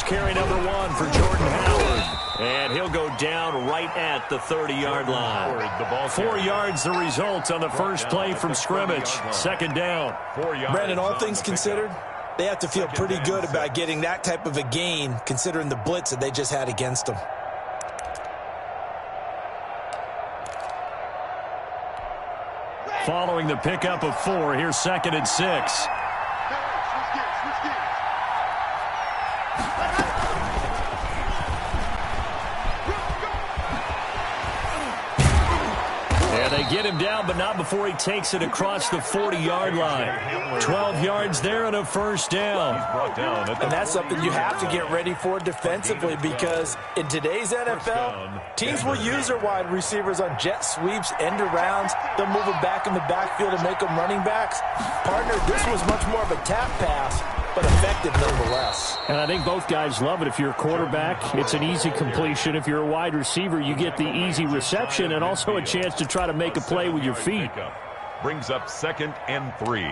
carry number 1 for Jordan Howard. And he'll go down right at the 30-yard line. 4 yards the result on the first play from scrimmage. Second down. Brandon, all things considered, they have to feel pretty good about getting that type of a gain considering the blitz that they just had against them. Following the pickup of 4, here's 2nd and 6. They get him down, but not before he takes it across the 40-yard line. 12 yards there and a first down. And that's something you have to get ready for defensively because in today's NFL, teams will use their wide receivers on jet sweeps, end arounds. They'll move them back in the backfield and make them running backs. Partner, this was much more of a tap pass, but effective nonetheless. And I think both guys love it. If you're a quarterback, it's an easy completion. If you're a wide receiver, you get the easy reception and also a chance to try to make a play with your feet. Brings up 2nd and 3.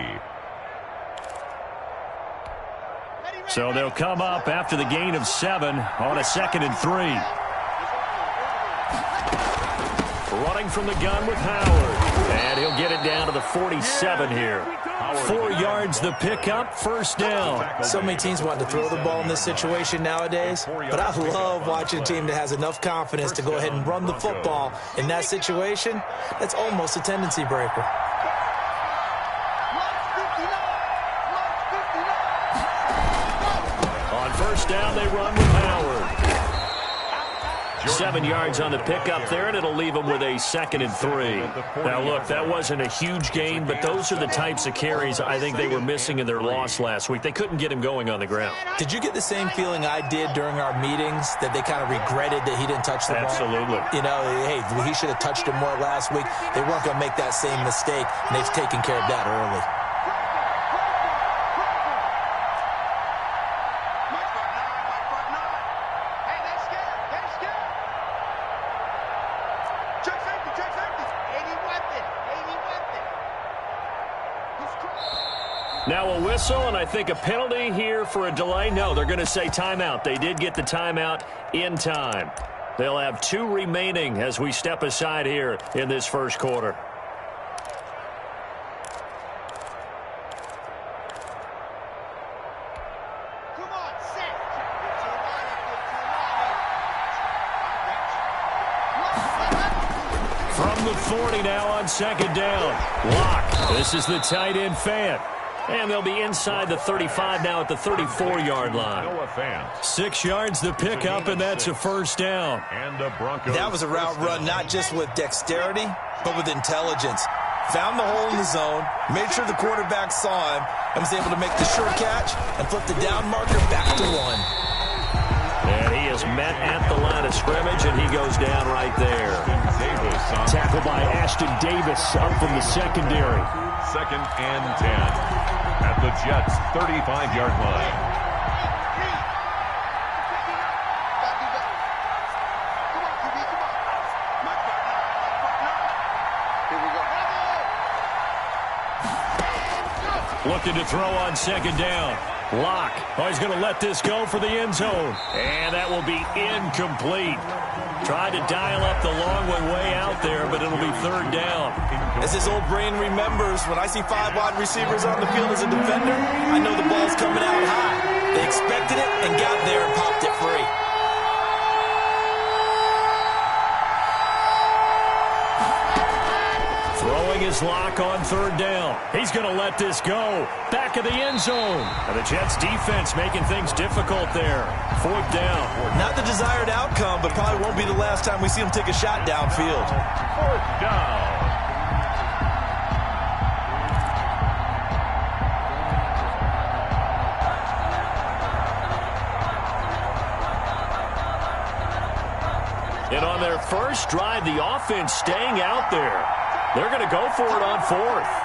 So they'll come up after the gain of 7 on a 2nd and 3. Running from the gun with Howard. And he'll get it down to the 47 here. 4 yards the pickup, first down. So many teams want to throw the ball in this situation nowadays, but I love watching a team that has enough confidence to go ahead and run the football. In that situation, that's almost a tendency breaker. On first down, they run with Howard. 7 yards on the pickup there, and it'll leave them with a 2nd and 3. Now, look, that wasn't a huge gain, but those are the types of carries I think they were missing in their loss last week. They couldn't get him going on the ground. Did you get the same feeling I did during our meetings, that they kind of regretted that he didn't touch the ball? Absolutely. You know, hey, he should have touched it more last week. They weren't going to make that same mistake, and they've taken care of that early. Now a whistle, and I think a penalty here for a delay. No, they're going to say timeout. They did get the timeout in time. They'll have 2 remaining as we step aside here in this first quarter. From the 40 now on 2nd down. Lock. This is the tight end fan. And they'll be inside the 35 now at the 34-yard line. 6 yards the pickup, and that's a first down. That was a route run not just with dexterity, but with intelligence. Found the hole in the zone, made sure the quarterback saw him, and was able to make the sure catch and flip the down marker back to 1. And he is met at the line of scrimmage, and he goes down right there. Tackled by Ashton Davis up from the secondary. 2nd and 10 at the Jets' 35-yard line. Looking to throw on 2nd down. Lock. Oh, he's going to let this go for the end zone. And that will be incomplete. Tried to dial up the long way out there, but it'll be 3rd down. As his old brain remembers, when I see 5 wide receivers on the field as a defender, I know the ball's coming out high. They expected it and got there and popped it free. Throwing his Lock on 3rd down. He's going to let this go. Back of the end zone. And the Jets defense making things difficult there. 4th down. Not the desired outcome, but probably won't be the last time we see him take a shot downfield. 4th down. And on their first drive, the offense staying out there. They're going to go for it on 4th.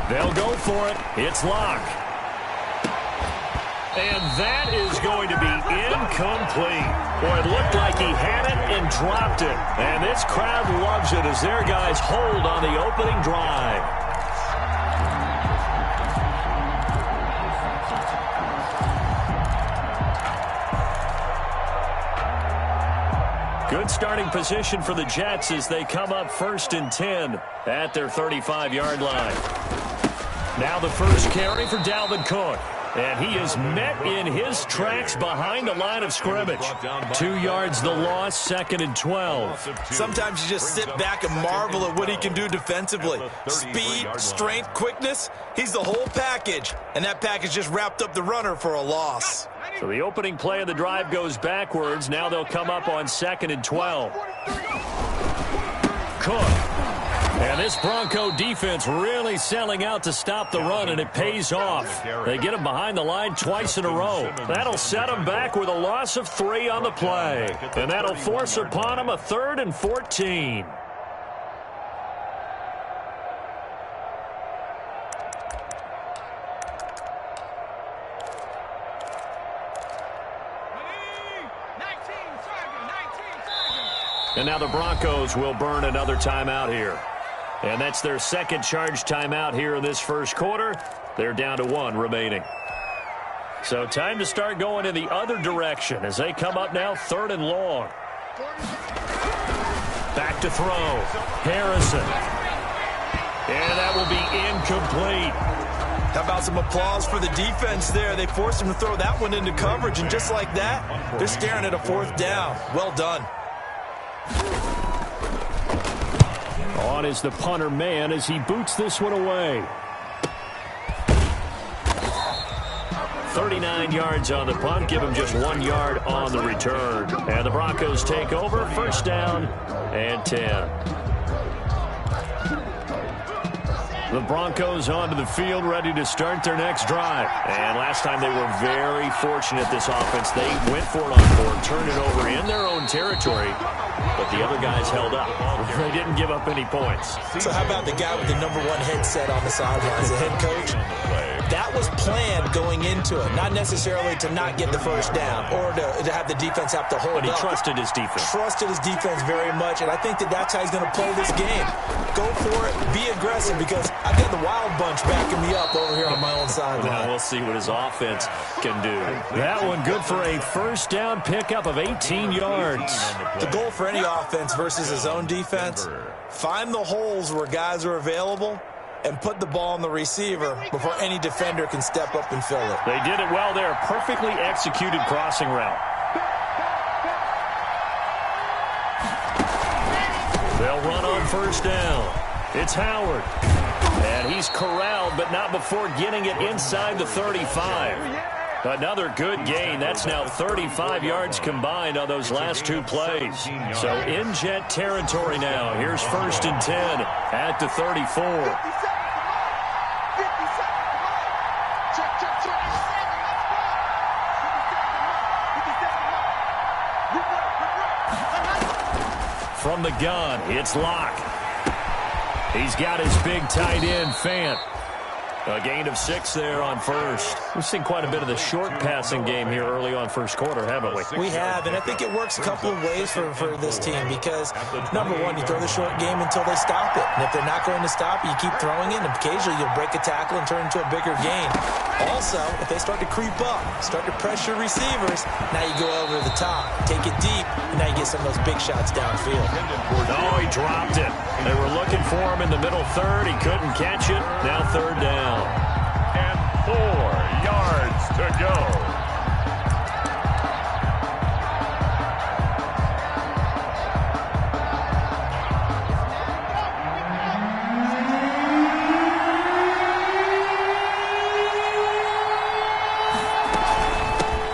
They'll go for it. It's Lock. And that is going to be incomplete. Boy, it looked like he had it and dropped it. And this crowd loves it as their guys hold on the opening drive. Good starting position for the Jets as they come up 1st and 10 at their 35-yard line. Now the first carry for Dalvin Cook. And he is met in his tracks behind the line of scrimmage. 2 yards the loss, 2nd and 12. Sometimes you just sit back and marvel at what he can do defensively. Speed, strength, quickness, he's the whole package. And that package just wrapped up the runner for a loss. So the opening play of the drive goes backwards. Now they'll come up on 2nd and 12. Cook. And this Bronco defense really selling out to stop the run, and it pays off. They get him behind the line twice in a row. That'll set him back with a loss of 3 on the play. And that'll force upon him a 3rd and 14. And now the Broncos will burn another timeout here. And that's their second charge timeout here in this first quarter. They're down to 1 remaining. So time to start going in the other direction as they come up now 3rd and long. Back to throw. Harrison. And that will be incomplete. How about some applause for the defense there? They forced him to throw that one into coverage, and just like that, they're staring at a 4th down. Well done. On is the punter man as he boots this one away. 39 yards on the punt, give him just 1 yard on the return. And the Broncos take over, 1st down and 10. The Broncos onto the field, ready to start their next drive. And last time they were very fortunate, this offense. They went for it on 4, turned it over in their own territory, but the other guys held up. They didn't give up any points. So how about the guy with the #1 headset on the sidelines, the head coach? That was planned going into it, not necessarily to not get the 1st down or to have the defense have to hold up. But he trusted his defense. Trusted his defense very much, and I think that's how he's going to play this game. Go for it, be aggressive, because I've got the Wild Bunch backing me up over here on my own sideline. Now we'll see what his offense can do. That one good for a 1st down pickup of 18 yards. The goal for any offense versus his own defense, find the holes where guys are available and put the ball on the receiver before any defender can step up and fill it. They did it well there. Perfectly executed crossing route. They'll run on 1st down. It's Howard. And he's corralled, but not before getting it inside the 35. Another good gain. That's now 35 yards combined on those last 2 plays. So in Jet territory now. Here's 1st and 10 at the 34. From the gun, it's Locke. He's got his big tight end, Fant. A gain of 6 there on 1st. We've seen quite a bit of the short passing game here early on 1st quarter, haven't we? We have, and I think it works a couple of ways for this team because, #1, you throw the short game until they stop it. And if they're not going to stop it, you keep throwing it, and occasionally you'll break a tackle and turn into a bigger gain. Also, if they start to creep up, start to pressure receivers, now you go over the top, take it deep, and now you get some of those big shots downfield. Oh, he dropped it. They were looking for him in the middle 3rd. He couldn't catch it. Now 3rd down. And 4 yards to go.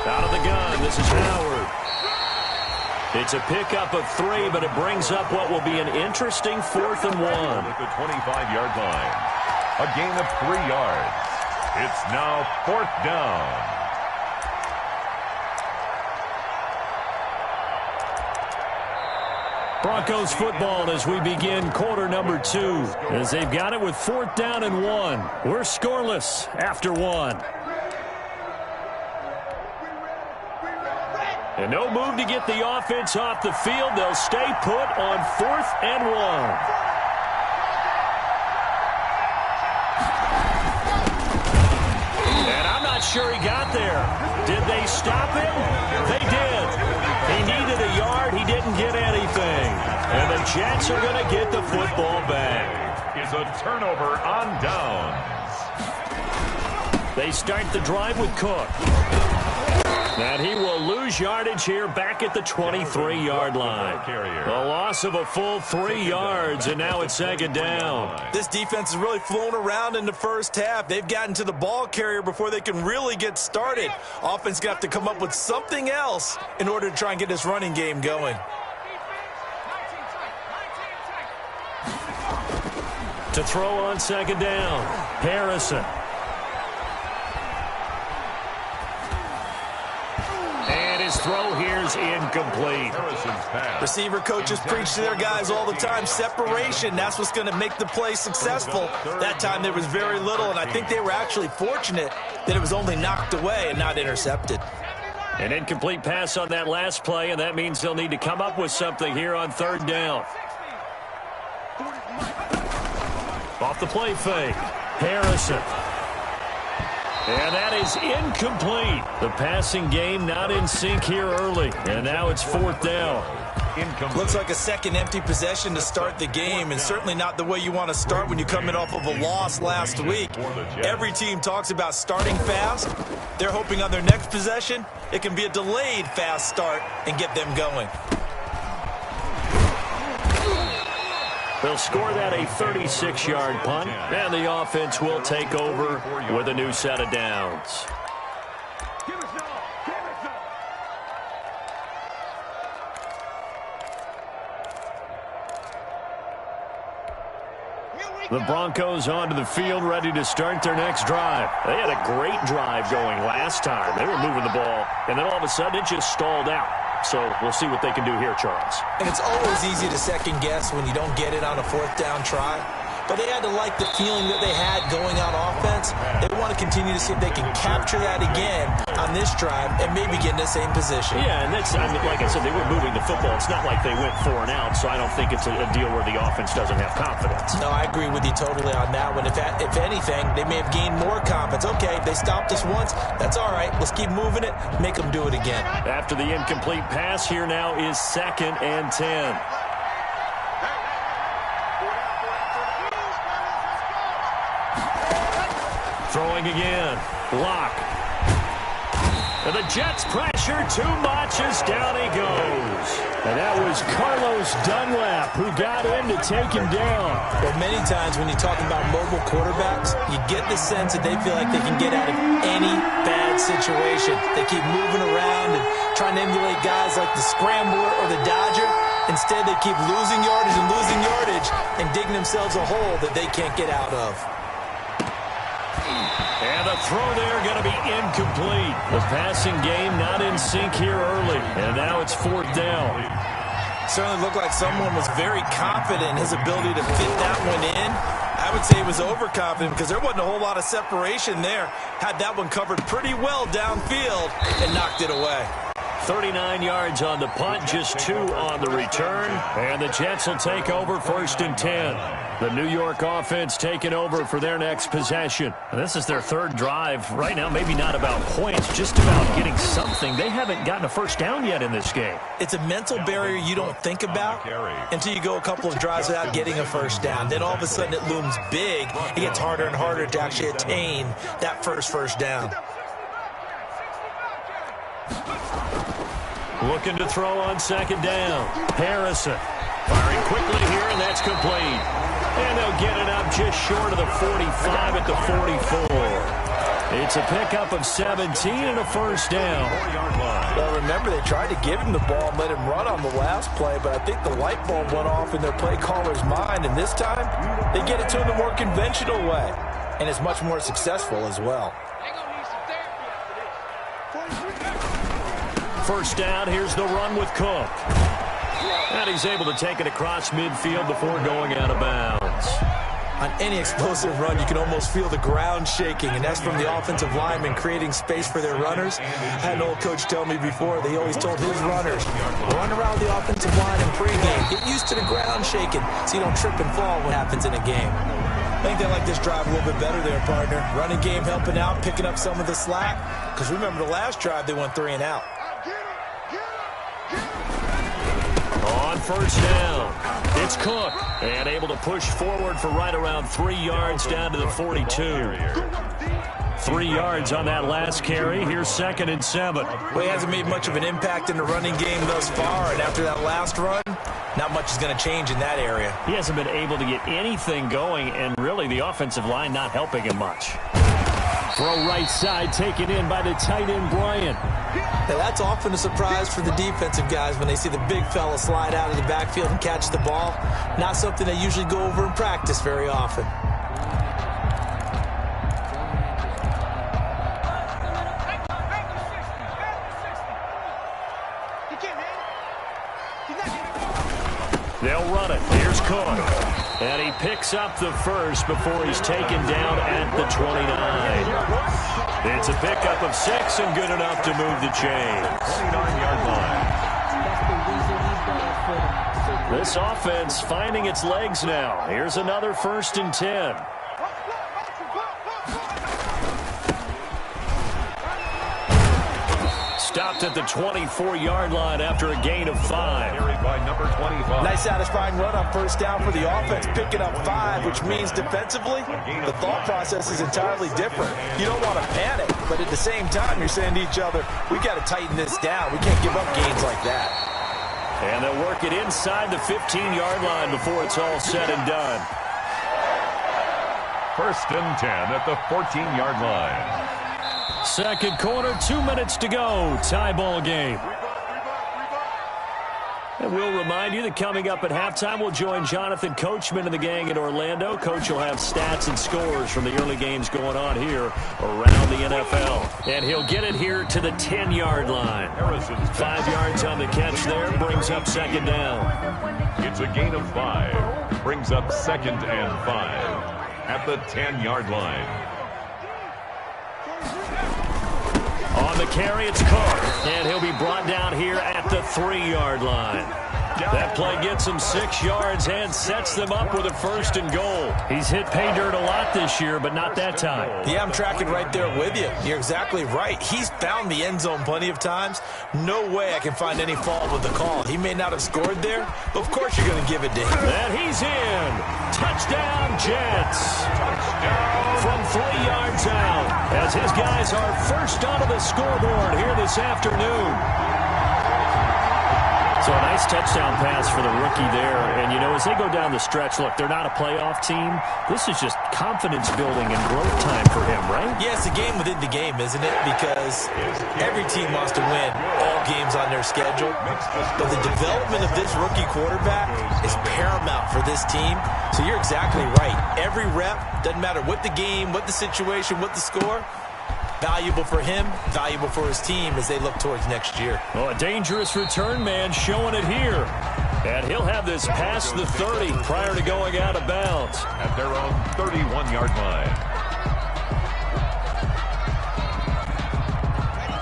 Out of the gun, this is Howard. It's a pickup of 3, but it brings up what will be an interesting 4th and 1. At the 25-yard line. A gain of 3 yards. It's now 4th down. Broncos football as we begin quarter number 2. As they've got it with 4th down and 1. We're scoreless after 1. And no move to get the offense off the field. They'll stay put on 4th and 1. And I'm not sure he got there. Did they stop him? They did. He needed a yard. He didn't get anything. And the Jets are going to get the football back. Is a turnover on downs. They start the drive with Cook. And he will lose yardage here back at the 23-yard line. A loss of a full 3 yards, and now it's 2nd down. This defense is really flown around in the first half. They've gotten to the ball carrier before they can really get started. Offense got to come up with something else in order to try and get this running game going. To throw on 2nd down, Harrison. Throw here's incomplete. Receiver coaches preach to their guys all the time. Separation, that's what's going to make the play successful. That time there was very little, and I think they were actually fortunate that it was only knocked away and not intercepted. An incomplete pass on that last play, and that means they'll need to come up with something here on 3rd down. Off the play fake, Harrison. And that is incomplete. The passing game not in sync here early. And now it's 4th down. Looks like a second empty possession to start the game, and certainly not the way you want to start when you come in off of a loss last week. Every team talks about starting fast. They're hoping on their next possession, it can be a delayed fast start and get them going. They'll score that a 36-yard punt, and the offense will take over with a new set of downs. The Broncos onto the field, ready to start their next drive. They had a great drive going last time. They were moving the ball, and then all of a sudden it just stalled out. So we'll see what they can do here, Charles. And it's always easy to second guess when you don't get it on a 4th down try. But they had to like the feeling that they had going on offense. They want to continue to see if they can capture that again on this drive and maybe get in the same position. Yeah, and that's, I mean, like I said, they were moving the football. It's not like they went 4 and out, so I don't think it's a deal where the offense doesn't have confidence. No, I agree with you totally on that one. If anything, they may have gained more confidence. Okay, they stopped us once. That's all right. Let's keep moving it. Make them do it again. After the incomplete pass, here now is 2nd and 10. Throwing again. Lock. And the Jets pressure too much as down he goes. And that was Carlos Dunlap who got in to take him down. Well, many times when you talk about mobile quarterbacks, you get the sense that they feel like they can get out of any bad situation. They keep moving around and trying to emulate guys like the Scrambler or the Dodger. Instead, they keep losing yardage and digging themselves a hole that they can't get out of. And a throw there going to be incomplete. The passing game not in sync here early. And now it's 4th down. Certainly looked like someone was very confident in his ability to fit that one in. I would say he was overconfident because there wasn't a whole lot of separation there. Had that one covered pretty well downfield and knocked it away. 39 yards on the punt, just 2 on the return. And the Jets will take over 1st and 10. The New York offense taking over for their next possession. And this is their 3rd drive. Right now, maybe not about points, just about getting something. They haven't gotten a first down yet in this game. It's a mental barrier you don't think about until you go a couple of drives without getting a first down. Then all of a sudden it looms big. It gets harder and harder to actually attain that first down. Looking to throw on 2nd down. Harrison firing quickly here, and that's complete. And they'll get it up just short of the 45 at the 44. It's a pickup of 17 and a first down. Well, remember, they tried to give him the ball and let him run on the last play, but I think the light bulb went off in their play caller's mind, and this time they get it to him the more conventional way, and it's much more successful as well. First down, here's the run with Cook. And he's able to take it across midfield before going out of bounds. On any explosive run, you can almost feel the ground shaking, and that's from the offensive linemen creating space for their runners. I had an old coach tell me before, they always told his runners, run around the offensive line in pregame. Get used to the ground shaking so you don't trip and fall when it happens in a game. I think they like this drive a little bit better there, partner. Running game helping out, picking up some of the slack. Because remember the last drive, they went 3 and out. On first down, it's Cook, and able to push forward for right around 3 yards down to the 42. 3 yards on that last carry. Here's 2nd and 7. Well, he hasn't made much of an impact in the running game thus far, and after that last run, not much is going to change in that area. He hasn't been able to get anything going, and really the offensive line not helping him much. Throw right side, taken in by the tight end, Bryant. Now, that's often a surprise for the defensive guys when they see the big fella slide out of the backfield and catch the ball. Not something they usually go over in practice very often. They'll run it. Here's Cook. And he picks up the first before he's taken down at the 29. It's a pickup of 6 and good enough to move the chains. 29-yard line. This offense finding its legs now. Here's another 1st and 10. Stopped at the 24-yard line after a gain of 5. Carried by number 25. Nice satisfying run on first down for the offense, picking up 5, which means defensively, the thought process is entirely different. You don't want to panic, but at the same time, you're saying to each other, we got to tighten this down. We can't give up gains like that. And they'll work it inside the 15-yard line before it's all said and done. 1st and 10 at the 14-yard line. Second quarter, 2 minutes to go. Tie ball game. And we'll remind you that coming up at halftime, we'll join Jonathan Coachman and the gang in Orlando. Coach will have stats and scores from the early games going on here around the NFL. And he'll get it here to the 10-yard line. 5 yards on the catch there, brings up 2nd down. It's a gain of 5. Brings up 2nd and 5 at the 10-yard line. On the carry, it's Cook, and he'll be brought down here at the 3-yard line. That play gets him 6 yards and sets them up with a 1st and goal. He's hit pay dirt a lot this year, but not that time. Yeah, I'm tracking right there with you. You're exactly right. He's found the end zone plenty of times. No way I can find any fault with the call. He may not have scored there, but of course you're going to give it to him. And he's in. Touchdown, Jets. From 3 yards out, as his guys are first onto the scoreboard here this afternoon. So a nice touchdown pass for the rookie there. And, you know, as they go down the stretch, look, they're not a playoff team. This is just confidence building and growth time for him, right? Yeah, it's a game within the game, isn't it? Because every team wants to win all games on their schedule. But the development of this rookie quarterback is paramount for this team. So you're exactly right. Every rep, doesn't matter what the game, what the situation, what the score, valuable for him, valuable for his team as they look towards next year. Oh, a dangerous return man showing it here. And he'll have this past the 30 prior to going out of bounds. At their own 31-yard line.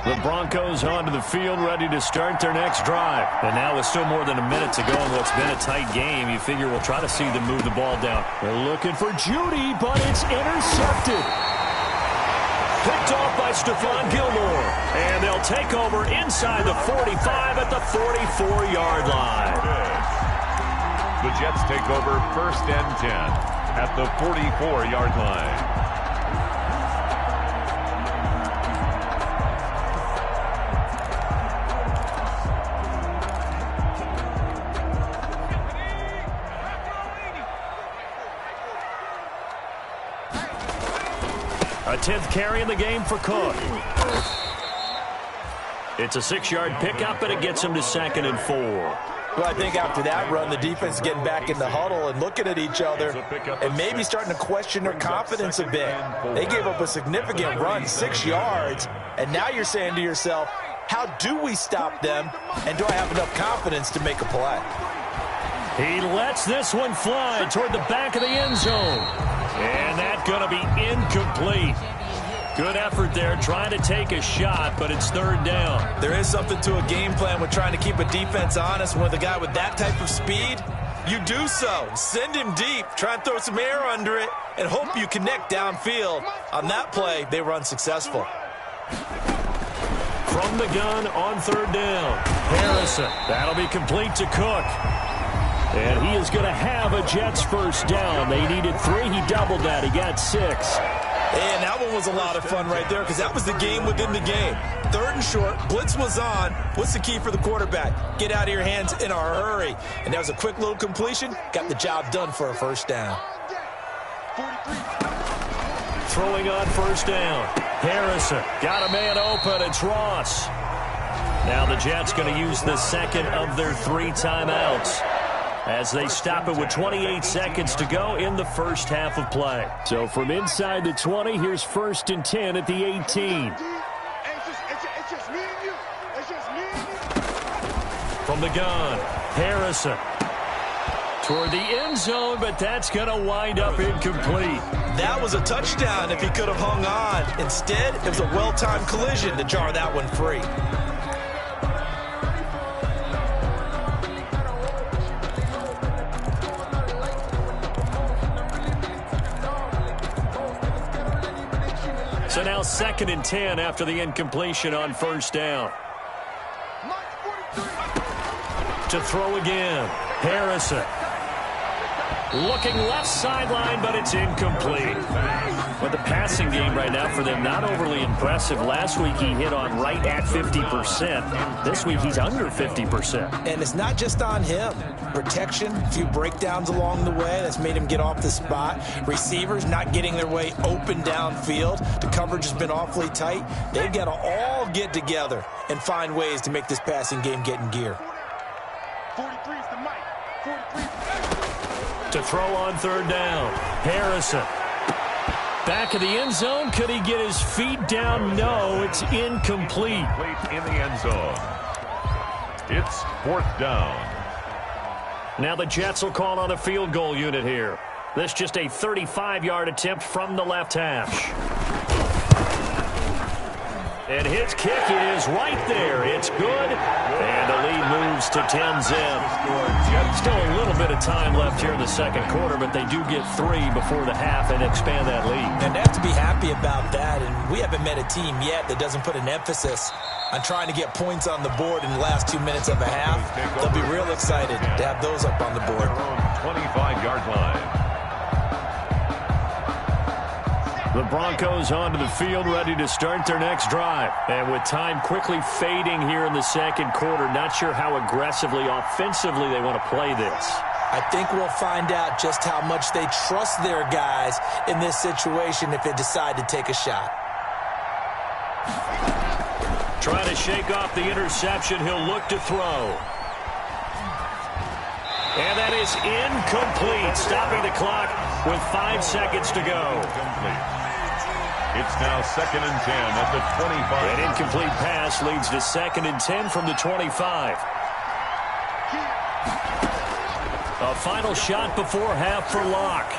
The Broncos onto the field, ready to start their next drive. And now with still more than a minute to go in what's been a tight game, you figure we'll try to see them move the ball down. They're looking for Judy, but it's intercepted. Picked off by Stephon Gilmore. And they'll take over inside the 45 at the 44-yard line. The Jets take over 1st and 10 at the 44-yard line. A 10th carry in the game for Cook. It's a 6-yard pickup, and it gets him to 2nd and 4. Well, I think after that run, the defense is getting back in the huddle and looking at each other and maybe starting to question their confidence a bit. They gave up a significant run, 6 yards, and now you're saying to yourself, how do we stop them, and do I have enough confidence to make a play? He lets this one fly toward the back of the end zone. And that's going to be incomplete. Good effort there, trying to take a shot, but it's third down. There is something to a game plan with trying to keep a defense honest. With a guy with that type of speed, you do so. Send him deep, try and throw some air under it, and hope you connect downfield. On that play, they were unsuccessful. From the gun on third down, Harrison. That'll be complete to Cook. And he is going to have a Jets first down. They needed 3. He doubled that. He got 6. And that one was a lot of fun right there because that was the game within the game. Third and short, blitz was on. What's the key for the quarterback? Get out of your hands in a hurry. And that was a quick little completion. Got the job done for a first down. Throwing on first down. Harrison got a man open. It's Ross. Now the Jets going to use the second of their 3 timeouts as they stop it with 28 seconds to go in the first half of play. So from inside the 20, here's 1st and 10 at the 18. From the gun, Harrison toward the end zone, but that's going to wind up incomplete. That was a touchdown if he could have hung on. Instead, it was a well-timed collision to jar that one free. So now 2nd and 10 after the incompletion on first down. To throw again, Harrison. Looking left sideline, but it's incomplete. But the passing game right now for them, not overly impressive. Last week he hit on right at 50%. This week he's under 50%. And it's not just on him. Protection, a few breakdowns along the way. That's made him get off the spot. Receivers not getting their way open downfield. The coverage has been awfully tight. They've got to all get together and find ways to make this passing game get in gear. 43 is the mic. 43. To throw on third down, Harrison. Back of the end zone. Could he get his feet down? No, it's incomplete. In the end zone. It's 4th down. Now the Jets will call on a field goal unit here. This just a 35-yard attempt from the left hash. And his kick, it is right there. It's good. And the lead moves to 10-zip. Still a little bit of time left here in the second quarter, but they do get 3 before the half and expand that lead. And they have to be happy about that. And we haven't met a team yet that doesn't put an emphasis on trying to get points on the board in the last 2 minutes of a half. They'll be real excited to have those up on the board. 25-yard line. The Broncos onto the field, ready to start their next drive. And with time quickly fading here in the second quarter, not sure how aggressively, offensively they want to play this. I think we'll find out just how much they trust their guys in this situation if they decide to take a shot. Trying to shake off the interception. He'll look to throw. And that is incomplete, stopping the clock with 5 seconds to go. It's now 2nd and 10 at the 25. An incomplete pass leads to 2nd and 10 from the 25. A final shot before half for Locke.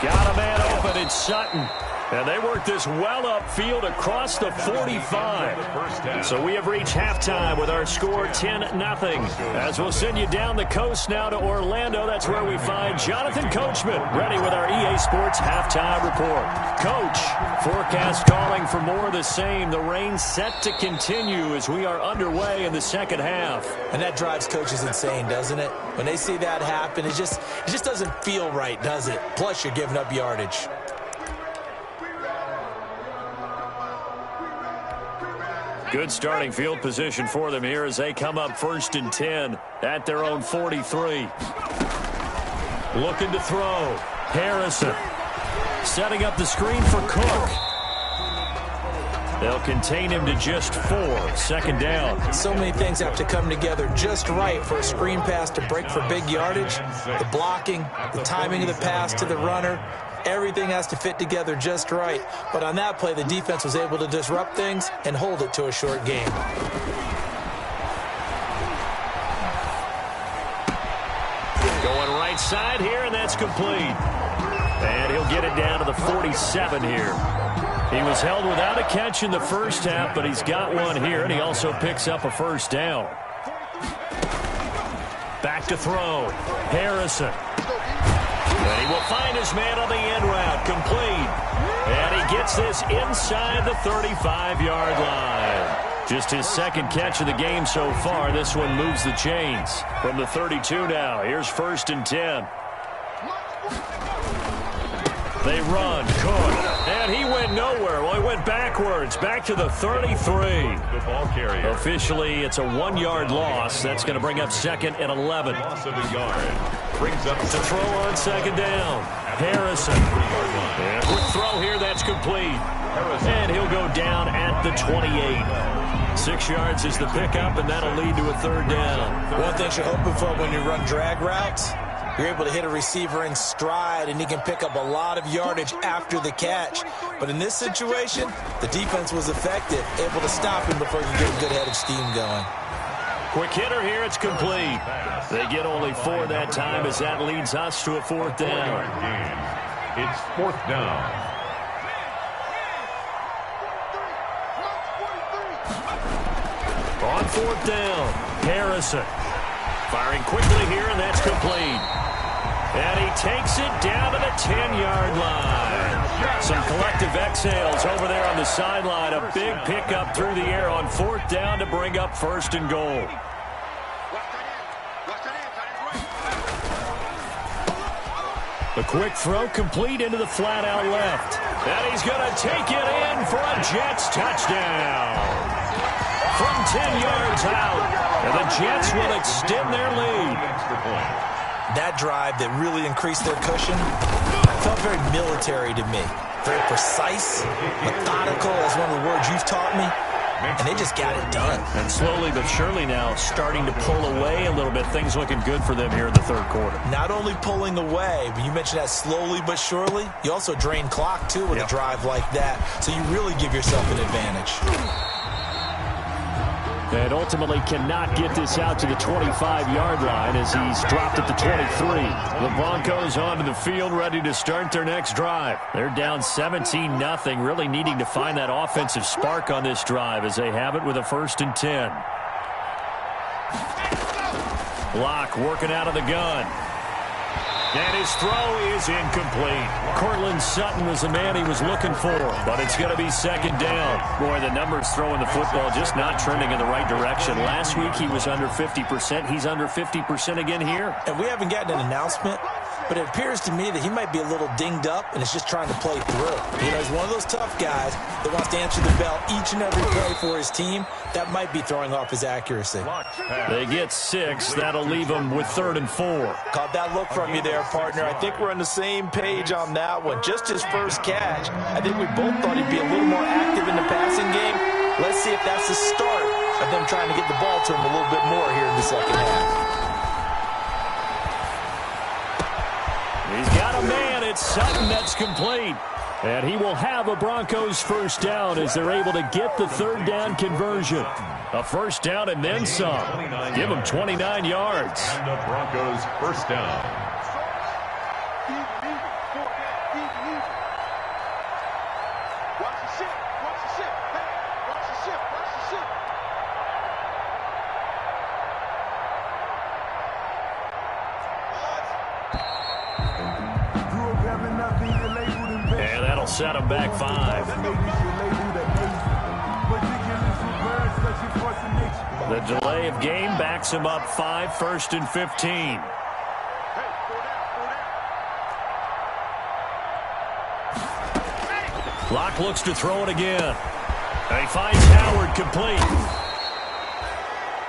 Got a man open. It's Sutton. And they work this well upfield across the 45. So we have reached halftime with our score 10-0. As we'll send you down the coast now to Orlando. That's where we find Jonathan Coachman ready with our EA Sports halftime report. Coach, forecast calling for more of the same. The rain set to continue as we are underway in the second half. And that drives coaches insane, doesn't it? When they see that happen, it just doesn't feel right, does it? Plus, you're giving up yardage. Good starting field position for them here as they come up 1st and 10 at their own 43. Looking to throw. Harrison setting up the screen for Cook. They'll contain him to just 4. 2nd down. So many things have to come together just right for a screen pass to break for big yardage. The blocking, the timing of the pass to the runner. Everything has to fit together just right. But on that play, the defense was able to disrupt things and hold it to a short game. right side here, and that's complete. And he'll get it down to the 47 here. He was held without a catch in the first half, but he's got one here, and he also picks up a first down. Back to throw. Harrison. And he will find his man on the end route. Complete. And he gets this inside the 35-yard line. Just his second catch of the game so far. This one moves the chains. From the 32 now, here's 1st and 10. They run. Cook. And he went nowhere. Well, he went backwards. Back to the 33. The ball carrier. Officially, it's a 1-yard loss. That's going to bring up 2nd and 11. Loss of a yard. Brings up to throw on 2nd down. Harrison. And a quick throw here. That's complete. And he'll go down at the 28. 6 yards is the pickup, and that'll lead to a 3rd down. One thing you're hoping for when you run drag routes, you're able to hit a receiver in stride, and he can pick up a lot of yardage after the catch. But in this situation, the defense was effective, able to stop him before he could get a good head of steam going. Quick hitter here. It's complete. They get only 4 that time as that leads us to a 4th down. It's 4th down. On 4th down, Harrison. Firing quickly here, and that's complete. And he takes it down to the 10-yard line. Some collective exhales over there on the sideline. A big pickup through the air on 4th down to bring up 1st and goal. A quick throw complete into the flat out left. And he's going to take it in for a Jets touchdown. From 10 yards out, and the Jets will extend their lead. That drive that really increased their cushion felt very military to me. Very precise, methodical, as one of the words you've taught me. And they just got it done. And slowly but surely now starting to pull away a little bit. Things looking good for them here in the 3rd quarter. Not only pulling away, but you mentioned that slowly but surely. You also drain clock, too, with a drive like that. So you really give yourself an advantage. And ultimately cannot get this out to the 25-yard line as he's dropped at the 23. The Broncos onto the field ready to start their next drive. They're down 17-0, really needing to find that offensive spark on this drive as they have it with a 1st and 10. Block working out of the gun. And his throw is incomplete. Cortland Sutton was the man he was looking for, but it's going to be 2nd down. Boy, the numbers throwing the football just not trending in the right direction. Last week he was under 50%. He's under 50% again here. And we haven't gotten an announcement, but it appears to me that he might be a little dinged up and is just trying to play through. You know, he's one of those tough guys that wants to answer the bell each and every play for his team. That might be throwing off his accuracy. They get 6. That'll leave them with 3rd and 4. Caught that look from you there, partner. I think we're on the same page on that one. Just his first catch. I think we both thought he'd be a little more active in the passing game. Let's see if that's the start of them trying to get the ball to him a little bit more here in the second half. He's got a man. It's Sutton. That's complete. And he will have a Broncos 1st down as they're able to get the 3rd down conversion. A 1st down and then some. Give him 29 yards. And the Broncos 1st down. And that'll set him back 5. The delay of game backs him up 5, 1st and 15. Locke looks to throw it again. And he finds Howard complete.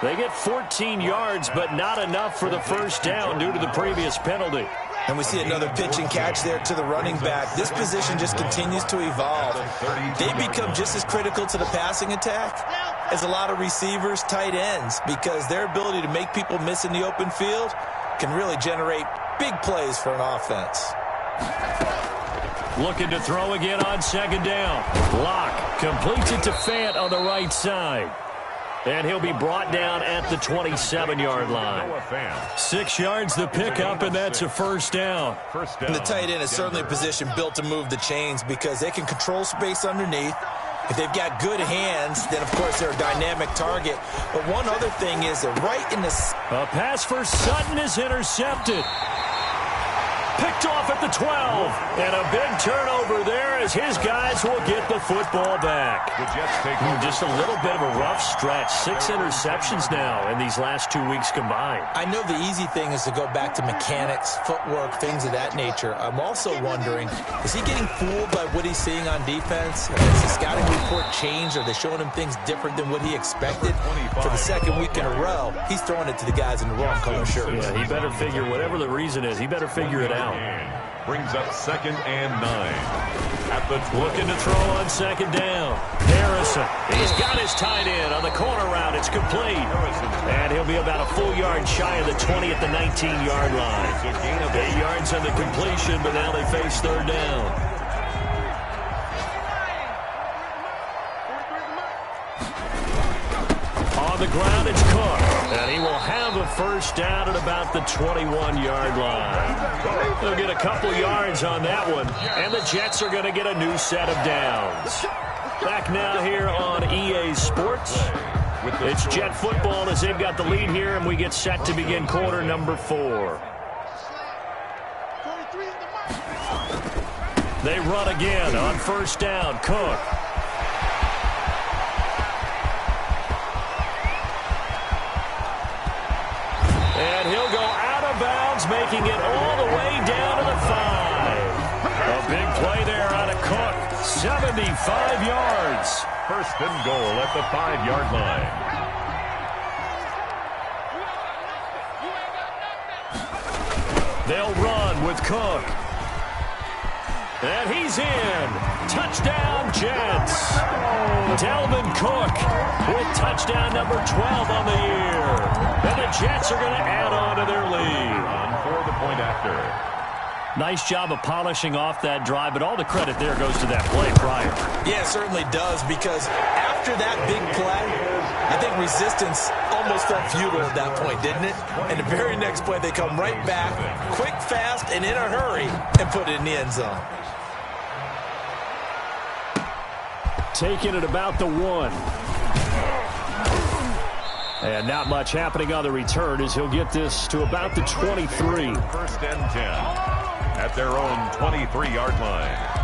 They get 14 yards, but not enough for the 1st down due to the previous penalty. And we see another pitch and catch there to the running back. This position just continues to evolve. They become just as critical to the passing attack as a lot of receivers, tight ends, because their ability to make people miss in the open field can really generate big plays for an offense. Looking to throw again on 2nd down. Locke completes it to Fant on the right side. And he'll be brought down at the 27-yard line. 6 yards the pickup, and that's a first down. And the tight end is certainly a position built to move the chains because they can control space underneath. If they've got good hands, then, of course, they're a dynamic target. But one other thing is that right in the... A pass for Sutton is intercepted. Picked off at the 12. And a big turnover there as his guys will get the football back. Just a little bit of a rough stretch. 6 interceptions now in these last 2 weeks combined. I know the easy thing is to go back to mechanics, footwork, things of that nature. I'm also wondering, is he getting fooled by what he's seeing on defense? Has the scouting report changed? Are they showing him things different than what he expected? For the second week in a row, he's throwing it to the guys in the wrong color shirts. Yeah, he better figure, whatever the reason is, he better figure it out. Brings up 2nd and 9. At the looking to throw on 2nd down. Harrison. He's got his tight end on the corner route. It's complete. And he'll be about a full yard shy of the 20 at the 19-yard line. 8 yards on the completion, but now they face 3rd down. On the ground, it's Cook. And he will have a first down at about the 21-yard line. They'll get a couple yards on that one. And the Jets are going to get a new set of downs. Back now here on EA Sports. It's Jet football as they've got the lead here, and we get set to begin quarter number 4. They run again on first down. Cook. And he'll go out of bounds, making it all the way down to the 5. A big play there out of Cook. 75 yards. First and goal at the 5-yard line. They'll run with Cook. And he's in. Touchdown, Jets. Dalvin Cook with touchdown number 12 on the year. And the Jets are going to add on to their lead. For the point after. Nice job of polishing off that drive, but all the credit there goes to that play prior. Yeah, it certainly does, because after that big play, I think resistance almost felt futile at that point, didn't it? And the very next play, they come right back, quick, fast, and in a hurry, and put it in the end zone. Taking it about the 1. And not much happening on the return as he'll get this to about the 23. First and 10 at their own 23-yard line.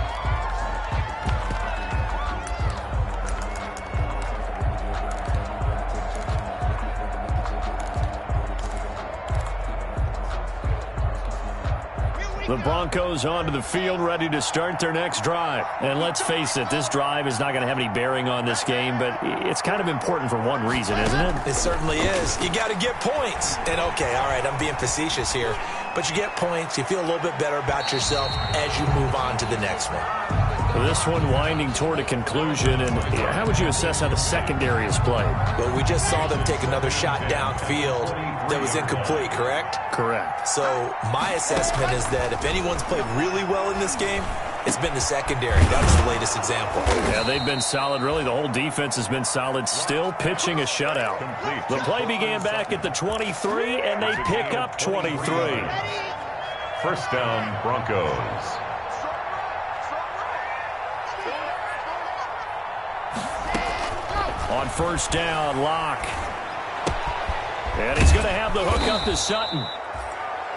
The Broncos onto the field, ready to start their next drive. And let's face it, this drive is not going to have any bearing on this game, but it's kind of important for one reason, isn't it? It certainly is. You got to get points. And, okay, all right, I'm being facetious here. But you get points, you feel a little bit better about yourself as you move on to the next one. This one winding toward a conclusion, and how would you assess how the secondary has played? Well, we just saw them take another shot downfield that was incomplete, correct? Correct. So my assessment is that if anyone's played really well in this game, it's been the secondary. That was the latest example. Yeah, they've been solid. Really, the whole defense has been solid. Still pitching a shutout. The play began back at the 23, and they pick up 23. First down, Broncos. On first down, Locke. And he's going to have the hook up to Sutton.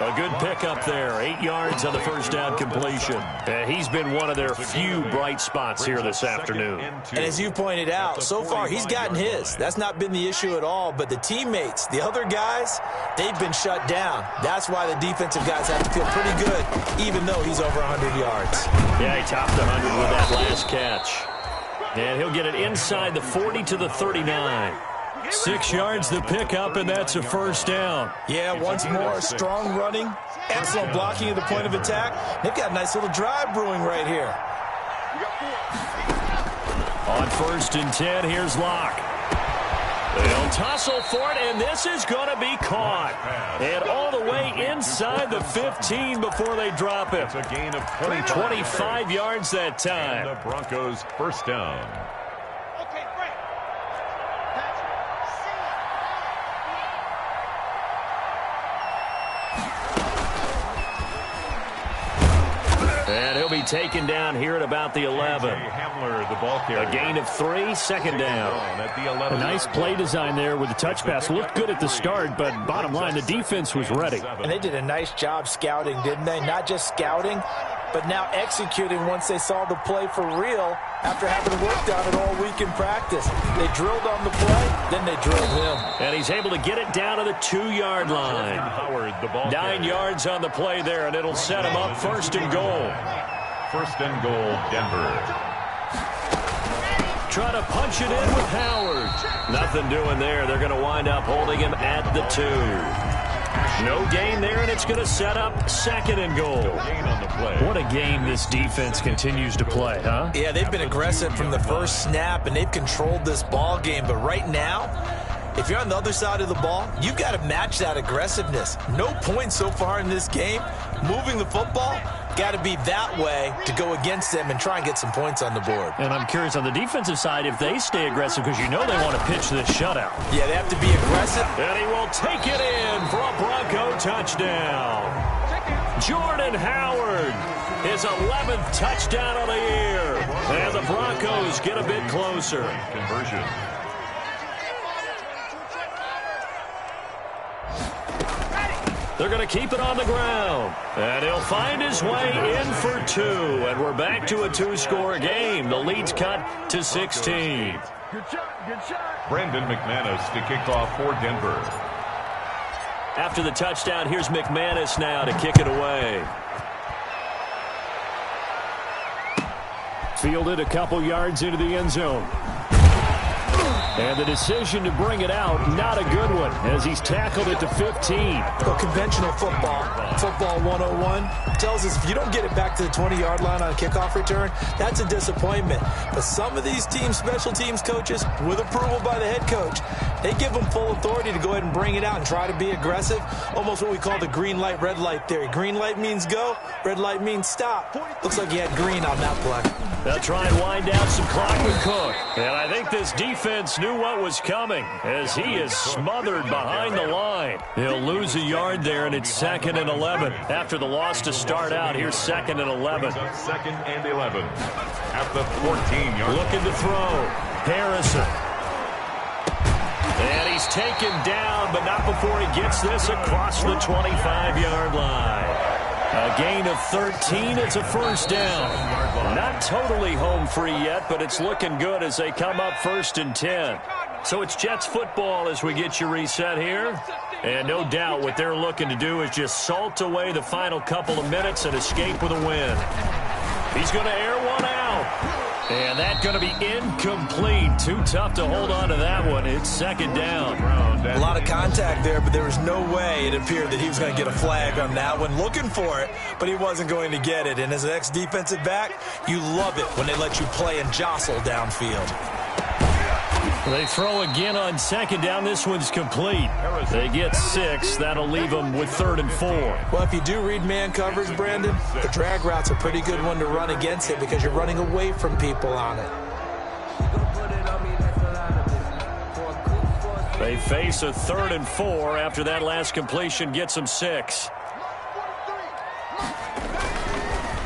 A good pickup there. 8 yards on the first down completion. And he's been one of their few bright spots here this afternoon. And as you pointed out, so far he's gotten his. That's not been the issue at all. But the teammates, the other guys, they've been shut down. That's why the defensive guys have to feel pretty good, even though he's over 100 yards. Yeah, he topped 100 with that last catch. And he'll get it inside the 40 to the 39. 6 yards the pickup, and that's a first down. Yeah, once more, strong running, excellent blocking at the point of attack. They've got a nice little drive brewing right here. On first and 10, here's Locke. They'll tussle for it, and this is going to be caught. And all the way inside the 15 before they drop it. It's a gain of 25 yards that time. And the Broncos first down. taken down here at about the 11. A gain of 3, second down. A nice play design there with the touch pass. Looked good at the start, but bottom line, the defense was ready. And they did a nice job scouting, didn't they? Not just scouting, but now executing once they saw the play for real after having worked on it all week in practice. They drilled on the play, then they drilled him. And he's able to get it down to the 2-yard line. 9 yards on the play there, and it'll set him up first and goal. First and goal, Denver. Try to punch it in with Howard. Nothing doing there. They're going to wind up holding him at the 2. No gain there, and it's going to set up second and goal. What a game this defense continues to play, huh? Yeah, they've been aggressive from the first snap, and they've controlled this ball game. But right now, if you're on the other side of the ball, you've got to match that aggressiveness. No points so far in this game. Moving the football, got to be that way to go against them and try and get some points on the board. And I'm curious on the defensive side if they stay aggressive, because you know they want to pitch this shutout. Yeah, they have to be aggressive. And he will take it in for a Bronco touchdown. Jordan Howard, his 11th touchdown of the year. And the Broncos get a bit closer. Conversion. They're going to keep it on the ground. And he'll find his way in for 2. And we're back to a 2-score game. The lead's cut to 16. Good shot. Brandon McManus to kick off for Denver. After the touchdown, here's McManus now to kick it away. Fielded a couple yards into the end zone. And the decision to bring it out, not a good one, as he's tackled at the 15. Well, conventional football 101, tells us if you don't get it back to the 20-yard line on a kickoff return, that's a disappointment. But some of these teams, special teams coaches, with approval by the head coach, they give them full authority to go ahead and bring it out and try to be aggressive, almost what we call the green light, red light theory. Green light means go, red light means stop. Looks like he had green on that play. They'll try and wind down some clock with Cook. And I think this defense knew what was coming as he is smothered behind the line. He'll lose a yard there, and it's 2nd and 11. After the loss to start out, here's 2nd and 11. 2nd and 11 at the 14-yard. Looking to throw. Harrison. And he's taken down, but not before he gets this across the 25-yard line. A gain of 13. It's a first down. Not totally home free yet, but it's looking good as they come up 1st and 10. So it's Jets football as we get you reset here. And no doubt what they're looking to do is just salt away the final couple of minutes and escape with a win. He's going to air one out. And that's going to be incomplete. Too tough to hold on to that one. It's 2nd down. A lot of contact there, but there was no way it appeared that he was going to get a flag on that one. Looking for it, but he wasn't going to get it. And as an ex-defensive back, you love it when they let you play and jostle downfield. They throw again on 2nd down. This one's complete. They get 6. That'll leave them with 3rd and 4. Well, if you do read man coverage, Brandon, the drag route's a pretty good one to run against it because you're running away from people on it. They face a 3rd and 4 after that last completion gets them 6.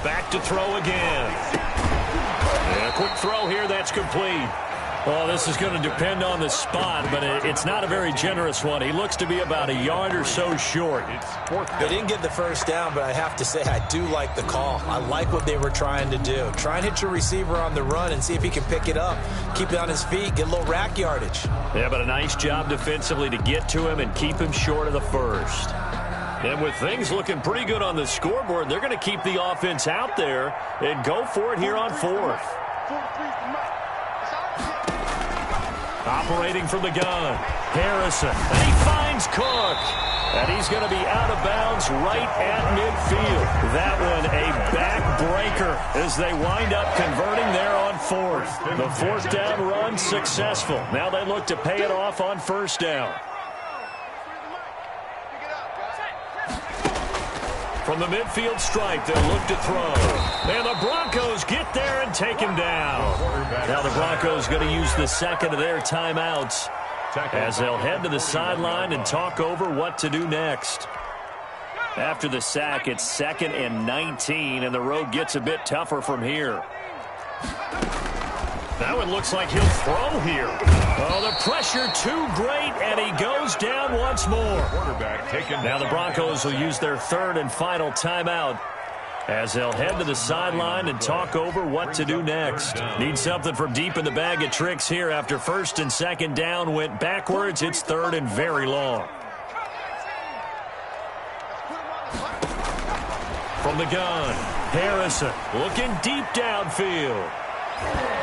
Back to throw again. And a quick throw here. That's complete. Well, this is going to depend on the spot, but it's not a very generous one. He looks to be about a yard or so short. They didn't get the first down, but I have to say I do like the call. I like what they were trying to do. Try and hit your receiver on the run and see if he can pick it up, keep it on his feet, get a little rack yardage. Yeah, but a nice job defensively to get to him and keep him short of the first. And with things looking pretty good on the scoreboard, they're going to keep the offense out there and go for it here on 4th. Operating from the gun, Harrison, and he finds Cook. And he's going to be out of bounds right at midfield. That one a backbreaker as they wind up converting there on 4th. The 4th down run successful. Now they look to pay it off on 1st down. From the midfield stripe, they'll look to throw. And the Broncos get there and take him down. Now the Broncos going to use the 2nd of their timeouts as they'll head to the sideline and talk over what to do next. After the sack, it's 2nd and 19, and the road gets a bit tougher from here. That one looks like he'll throw here. Oh, the pressure too great, and he goes down once more. Now the Broncos will use their 3rd and final timeout as they'll head to the sideline and talk over what to do next. Need something from deep in the bag of tricks here after 1st and 2nd down went backwards. It's 3rd and very long. From the gun, Harrison looking deep downfield.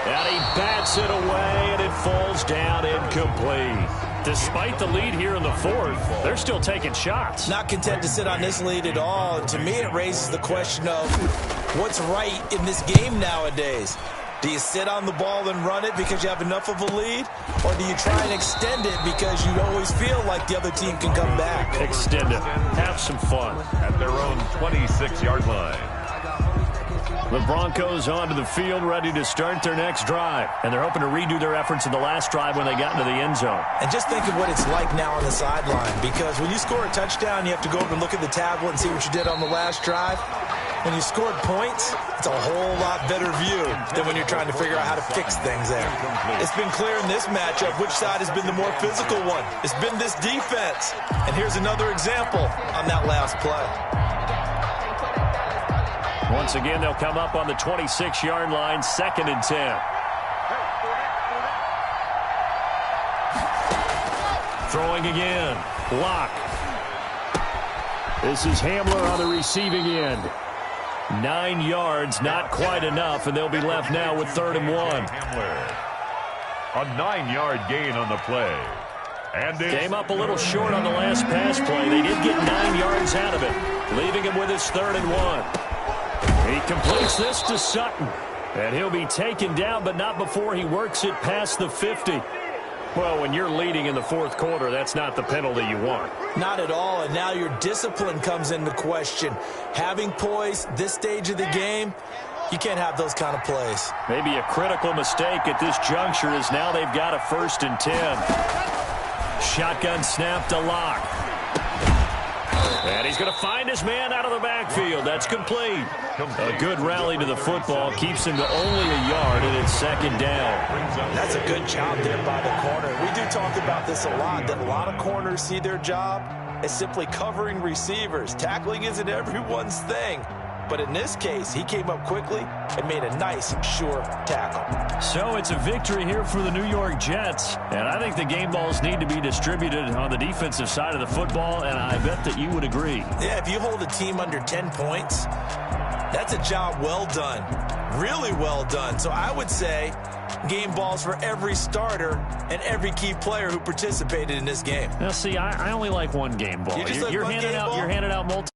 And he bats it away, and it falls down incomplete. Despite the lead here in the 4th, they're still taking shots. Not content to sit on this lead at all. And to me, it raises the question of what's right in this game nowadays. Do you sit on the ball and run it because you have enough of a lead? Or do you try and extend it because you always feel like the other team can come back? Extend it. Have some fun. At their own 26-yard line. The Broncos onto the field, ready to start their next drive. And they're hoping to redo their efforts in the last drive when they got into the end zone. And just think of what it's like now on the sideline. Because when you score a touchdown, you have to go over and look at the tablet and see what you did on the last drive. When you scored points, it's a whole lot better view than when you're trying to figure out how to fix things there. It's been clear in this matchup which side has been the more physical one. It's been this defense. And here's another example on that last play. Once again, they'll come up on the 26-yard line, 2nd and 10. Throwing again. Block. This is Hamler on the receiving end. 9 yards, not quite enough, and they'll be left now with 3rd and 1. A 9-yard gain on the play. And came up a little short on the last pass play. They did get 9 yards out of it, leaving him with his 3rd and 1. He completes this to Sutton, and he'll be taken down, but not before he works it past the 50. Well, when you're leading in the 4th quarter, that's not the penalty you want. Not at all, and now your discipline comes into question. Having poise this stage of the game, you can't have those kind of plays. Maybe a critical mistake at this juncture is now they've got a 1st and 10. Shotgun snap to Locke. And he's going to find his man out of the backfield. That's complete. A good rally to the football keeps him to only a yard, and it's 2nd down. That's a good job there by the corner. We do talk about this a lot, that a lot of corners see their job as simply covering receivers. Tackling isn't everyone's thing. But in this case, he came up quickly and made a nice, sure tackle. So it's a victory here for the New York Jets. And I think the game balls need to be distributed on the defensive side of the football, and I bet that you would agree. Yeah, if you hold a team under 10 points, that's a job well done. Really well done. So I would say game balls for every starter and every key player who participated in this game. Now, see, I only like one game ball. You're handing out multiple.